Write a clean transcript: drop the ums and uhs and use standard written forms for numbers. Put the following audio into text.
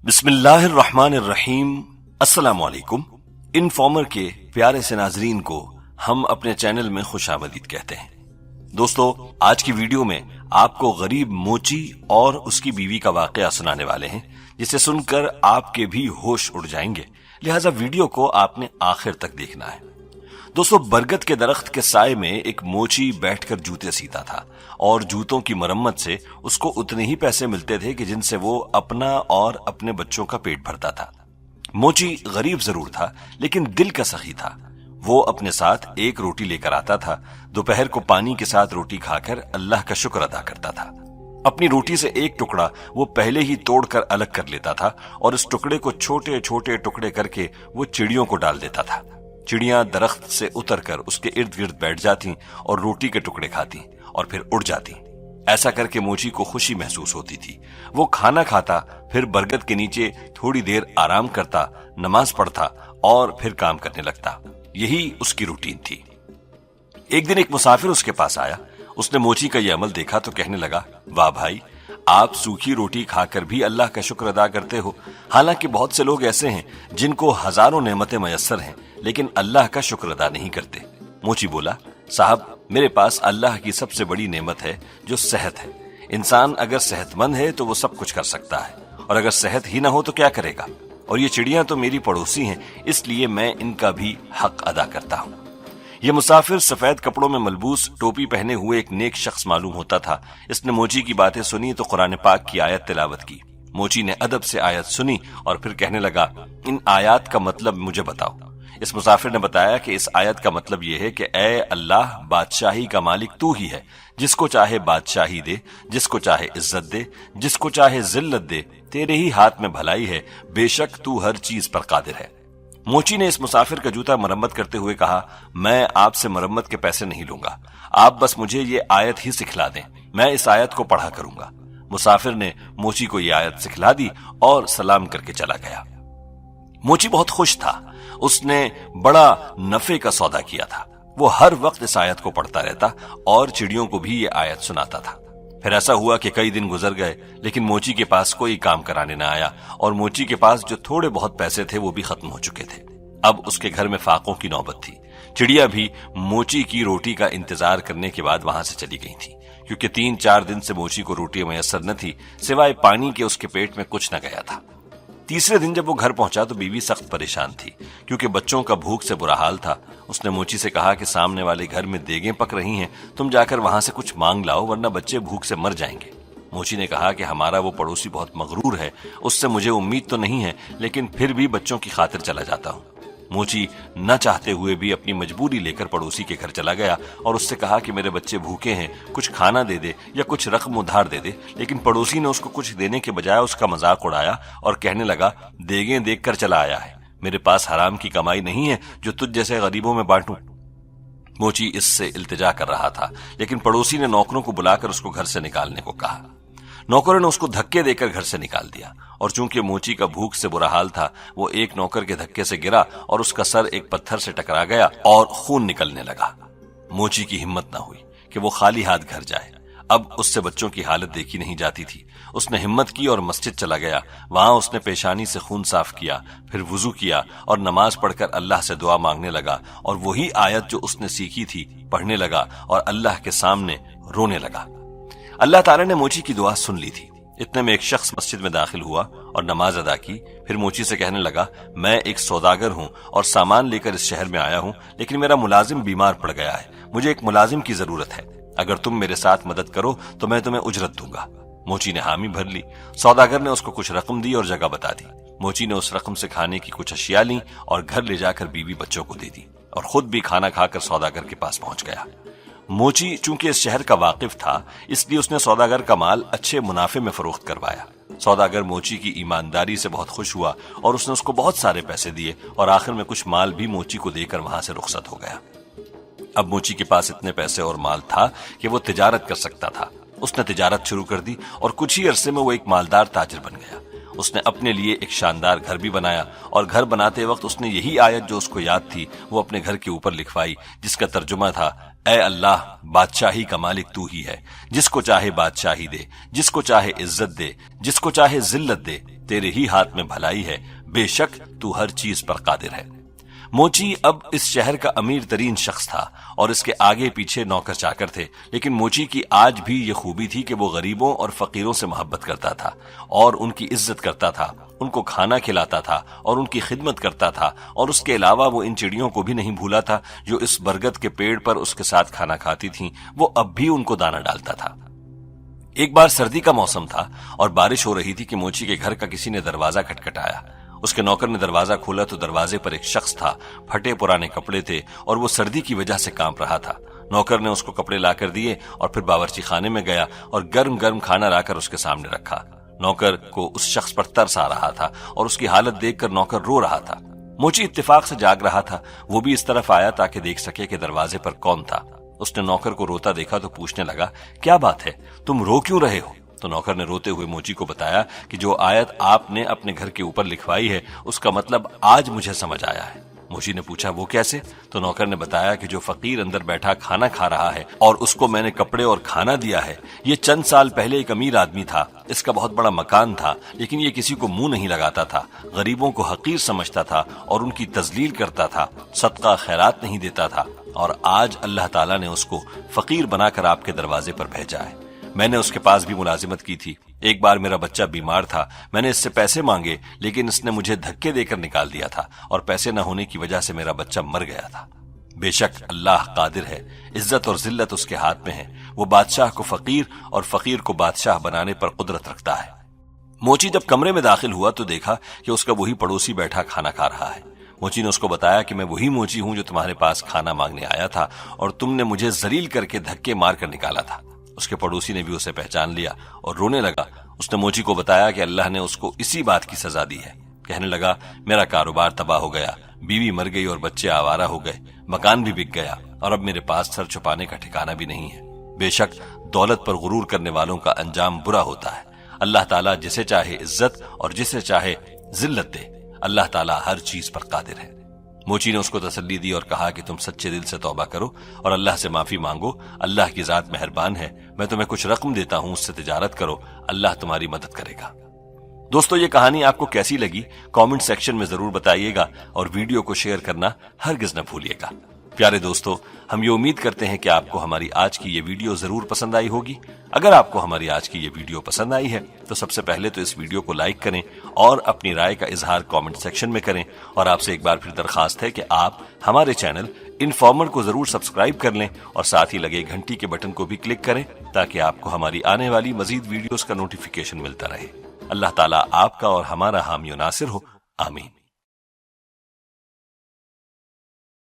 बिस्मिल्लाहिर रहमानिर रहीम। अस्सलाम वालेकुम। इनफॉर्मर के प्यारे से नाजरीन को हम अपने चैनल में खुशामदीद कहते हैं। दोस्तों, आज की वीडियो में आपको गरीब मोची और उसकी बीवी का वाकया सुनाने वाले हैं, जिसे सुनकर आपके भी होश उड़ जाएंगे। लिहाजा वीडियो को आपने आखिर तक देखना है। दोस्तों, बरगद के दरख्त के साए में एक मोची बैठकर जूते सीता था और जूतों की मरम्मत से उसको उतने ही पैसे मिलते थे कि जिनसे वो अपना और अपने बच्चों का पेट भरता था। मोची गरीब जरूर था, लेकिन दिल का सखी था। वो अपने साथ एक रोटी लेकर आता था। दोपहर को पानी के साथ रोटी खाकर अल्लाह का शुक्र अदा करता था। अपनी रोटी से एक टुकड़ा वो पहले ही तोड़कर अलग कर लेता था और इस टुकड़े को छोटे छोटे टुकड़े करके वो चिड़ियों को डाल देता था। चिड़ियां दरख्त से उतरकर उसके इर्द गिर्द बैठ जाती और रोटी के टुकड़े खाती और फिर उड़ जाती। ऐसा करके मोची को खुशी महसूस होती थी। वो खाना खाता, फिर बरगद के नीचे थोड़ी देर आराम करता, नमाज पढ़ता और फिर काम करने लगता। यही उसकी रूटीन थी। एक दिन एक मुसाफिर उसके पास आया। उसने मोची का यह अमल देखा तो कहने लगा, वाह भाई, आप सूखी रोटी खाकर भी अल्लाह का शुक्र अदा करते हो। हालांकि बहुत से लोग ऐसे हैं जिनको हजारों नेमतें मयस्सर हैं, लेकिन अल्लाह का शुक्र अदा नहीं करते। मोची बोला, साहब, मेरे पास अल्लाह की सबसे बड़ी नेमत है जो सेहत है। इंसान अगर सेहतमंद है तो वो सब कुछ कर सकता है, और अगर सेहत ही ना हो तो क्या करेगा। और ये चिड़ियां तो मेरी पड़ोसी हैं, इसलिए मैं इनका भी हक अदा करता हूं। ये मुसाफिर सफेद कपड़ों में मलबूस, टोपी पहने हुए एक नेक शख्स मालूम होता था। इसने मोची की बातें सुनी तो कुरान पाक की आयत तिलावत की। मोची ने अदब से आयत सुनी और फिर कहने लगा, इन आयत का मतलब मुझे बताओ। इस मुसाफिर ने बताया कि इस आयत का मतलब यह है कि ऐ अल्लाह, बादशाही का मालिक तू ही है। जिसको चाहे बादशाही दे, जिसको चाहे इज्जत दे, जिसको चाहे जिल्लत दे। तेरे ही हाथ में भलाई है, बेशक तू हर चीज पर कादिर है। मोची ने इस मुसाफिर का जूता मरम्मत करते हुए कहा, मैं आपसे मरम्मत के पैसे नहीं लूंगा, आप बस मुझे ये आयत ही सिखला दें, मैं इस आयत को पढ़ा करूंगा। मुसाफिर ने मोची को ये आयत सिखला दी और सलाम करके चला गया। मोची बहुत खुश था। उसने बड़ा नफे का सौदा किया था। वो हर वक्त इस आयत को पढ़ता रहता और चिड़ियों को भी ये आयत सुनाता था। फिर ऐसा हुआ कि कई दिन गुजर गए, लेकिन मोची के पास कोई काम कराने न आया और मोची के पास जो थोड़े बहुत पैसे थे वो भी खत्म हो चुके थे। अब उसके घर में फाकों की नौबत थी। चिड़िया भी मोची की रोटी का इंतजार करने के बाद वहां से चली गई थी, क्योंकि 3-4 दिन से मोची को रोटी मयसर न थी, सिवाय पानी के उसके पेट में कुछ न गया था। तीसरे दिन जब वो घर पहुंचा तो बीवी सख्त परेशान थी, क्योंकि बच्चों का भूख से बुरा हाल था। उसने मोची से कहा कि सामने वाले घर में देगें पक रही हैं, तुम जाकर वहां से कुछ मांग लाओ, वरना बच्चे भूख से मर जाएंगे। मोची ने कहा कि हमारा वो पड़ोसी बहुत मगरूर है, उससे मुझे उम्मीद तो नहीं है, लेकिन फिर भी बच्चों की खातिर चला जाता हूं। मोची न चाहते हुए भी अपनी मजबूरी लेकर पड़ोसी के घर चला गया और उससे कहा कि मेरे बच्चे भूखे हैं, कुछ खाना दे दे या कुछ रकम उधार दे दे। लेकिन पड़ोसी ने उसको कुछ देने के बजाय उसका मजाक उड़ाया और कहने लगा, देगें देखकर चला आया है, मेरे पास हराम की कमाई नहीं है जो तुझ जैसे गरीबों में बांटूं। मोची इससे इल्तिजा कर रहा था, लेकिन पड़ोसी ने नौकरों को बुलाकर उसको घर से निकालने को कहा। नौकरों ने उसको धक्के देकर घर से निकाल दिया, और चूंकि मोची का भूख से बुरा हाल था, वो एक नौकर के धक्के से गिरा और उसका सर एक पत्थर से टकरा गया और खून निकलने लगा। मोची की हिम्मत ना हुई कि वो खाली हाथ घर जाए। अब उससे बच्चों की हालत देखी नहीं जाती थी। उसने हिम्मत की और मस्जिद चला गया। वहां उसने पेशानी से खून साफ किया, फिर वुजू किया और नमाज पढ़कर अल्लाह से दुआ मांगने लगा, और वही आयत जो उसने सीखी थी पढ़ने लगा और अल्लाह के सामने रोने लगा। अल्लाह ताला ने मोची की दुआ सुन ली थी। इतने में एक शख्स मस्जिद में दाखिल हुआ और नमाज अदा की। फिर मोची से कहने लगा, मैं एक सौदागर हूं और सामान लेकर इस शहर में आया हूं, लेकिन मेरा मुलाजिम बीमार पड़ गया है। मुझे एक मुलाजिम की जरूरत है। अगर तुम मेरे साथ मदद करो तो मैं तुम्हें उजरत दूंगा। मोची ने हामी भर ली। सौदागर ने उसको कुछ रकम दी और जगह बता दी। मोची ने उस रकम से खाने की कुछ अशिया ली और घर ले जाकर बीवी बच्चों को दे दी, और खुद भी खाना खाकर सौदागर के पास पहुंच गया। मोची चूंकि इस शहर का वाकिफ था, इसलिए उसने सौदागर का माल अच्छे मुनाफे में फरोख्त करवाया। सौदागर मोची की ईमानदारी से बहुत खुश हुआ और उसने उसको बहुत सारे पैसे दिए, और आखिर में कुछ माल भी मोची को देकर वहां से रुखसत हो गया। अब मोची के पास इतने पैसे और माल था कि वो तिजारत कर सकता था। उसने तिजारत शुरू कर दी और कुछ ही अरसे में वो एक मालदार ताजिर बन गया। उसने अपने लिए एक शानदार घर भी बनाया, और घर बनाते वक्त उसने यही आयत जो उसको याद थी वो अपने घर के ऊपर लिखवाई, जिसका तर्जुमा था, ऐ अल्लाह, बादशाही का मालिक तू ही है। जिसको चाहे बादशाही दे, जिसको चाहे इज्जत दे, जिसको चाहे जिल्लत दे। तेरे ही हाथ में भलाई है, बेशक तू हर चीज पर कादिर है। मोची अब इस शहर का अमीर तरीन शख्स था और इसके आगे पीछे नौकर चाकर थे, लेकिन मोची की आज भी ये खूबी थी कि वो गरीबों और फकीरों से मोहब्बत करता था और उनकी इज्जत करता था, उनको खाना खिलाता था और उनकी खिदमत करता था। और उसके अलावा वो इन चिड़ियों को भी नहीं भूला था जो इस बरगद के पेड़ पर उसके साथ खाना खाती थीं। वो अब भी उनको दाना डालता था। एक बार सर्दी का मौसम था और बारिश हो रही थी कि मोची के घर का किसी ने दरवाजा खटखटाया। उसके नौकर ने दरवाजा खोला तो दरवाजे पर एक शख्स था। फटे पुराने कपड़े थे और वो सर्दी की वजह से कांप रहा था। नौकर ने उसको कपड़े लाकर दिए और फिर बावर्ची खाने में गया और गर्म गर्म खाना लाकर उसके सामने रखा। नौकर को उस शख्स पर तरस आ रहा था और उसकी हालत देखकर नौकर रो रहा था। मोची इत्तेफाक से जाग रहा था। वो भी इस तरफ आया ताकि देख सके कि दरवाजे पर कौन था। उसने नौकर को रोता देखा तो पूछने लगा, क्या बात है, तुम रो क्यों रहे हो? तो नौकर ने रोते हुए मोची को बताया कि जो आयत आपने अपने घर के ऊपर लिखवाई है उसका मतलब आज मुझे समझ आया है। मोची ने पूछा, वो कैसे? तो नौकर ने बताया कि जो फकीर अंदर बैठा खाना खा रहा है और उसको मैंने कपड़े और खाना दिया है, ये चंद साल पहले एक अमीर आदमी था। इसका बहुत बड़ा मकान था, लेकिन ये किसी को मुंह नहीं लगाता था, गरीबों को हकीर समझता था और उनकी तजलील करता था, सदका खैरात नहीं देता था। और आज अल्लाह ताला ने उसको फकीर बनाकर आपके दरवाजे पर भेजा है। मैंने उसके पास भी मुलाजिमत की थी। एक बार मेरा बच्चा बीमार था, मैंने इससे पैसे मांगे, लेकिन इसने मुझे धक्के देकर निकाल दिया था और पैसे न होने की वजह से मेरा बच्चा मर गया था। बेशक अल्लाह कादिर है, इज्जत और जिल्लत उसके हाथ में है। वो बादशाह को फकीर और फकीर को बादशाह बनाने पर कुदरत रखता है। मोची जब कमरे में दाखिल हुआ तो देखा कि उसका वही पड़ोसी बैठा खाना खा रहा है। मोची ने उसको बताया कि मैं वही मोची हूं जो तुम्हारे पास खाना मांगने आया था और तुमने मुझे जलील करके धक्के मार कर निकाला था। उसके पड़ोसी ने भी उसे पहचान लिया और रोने लगा। उसने मोची को बताया कि अल्लाह ने उसको इसी बात की सजा दी है। कहने लगा, मेरा कारोबार तबाह हो गया, बीवी मर गई और बच्चे आवारा हो गए, मकान भी बिक गया और अब मेरे पास सर छुपाने का ठिकाना भी नहीं है। बेशक दौलत पर गुरूर करने वालों का अंजाम बुरा होता है। अल्लाह ताला जिसे चाहे इज्जत और जिसे चाहे जिल्लत दे। अल्लाह ताला हर चीज पर कादिर है। मोची ने उसको तसल्ली दी और कहा कि तुम सच्चे दिल से तौबा करो और अल्लाह से माफी मांगो। अल्लाह की जात मेहरबान है। मैं तुम्हें कुछ रकम देता हूं, उससे तिजारत करो, अल्लाह तुम्हारी मदद करेगा। दोस्तों, ये कहानी आपको कैसी लगी कमेंट सेक्शन में जरूर बताइएगा और वीडियो को शेयर करना हरगिज न भूलिएगा। प्यारे दोस्तों, हम ये उम्मीद करते हैं कि आपको हमारी आज की ये वीडियो जरूर पसंद आई होगी। अगर आपको हमारी आज की ये वीडियो पसंद आई है तो सबसे पहले तो इस वीडियो को लाइक करें और अपनी राय का इजहार कमेंट सेक्शन में करें। और आपसे एक बार फिर दरखास्त है कि आप हमारे चैनल इन्फॉर्मर को जरूर सब्सक्राइब कर लें और साथ ही लगे घंटी के बटन को भी क्लिक करें ताकि आपको हमारी आने वाली मजीद वीडियोस का नोटिफिकेशन मिलता रहे। अल्लाह ताला आपका और हमारा हामी नासिर हो। आमीन।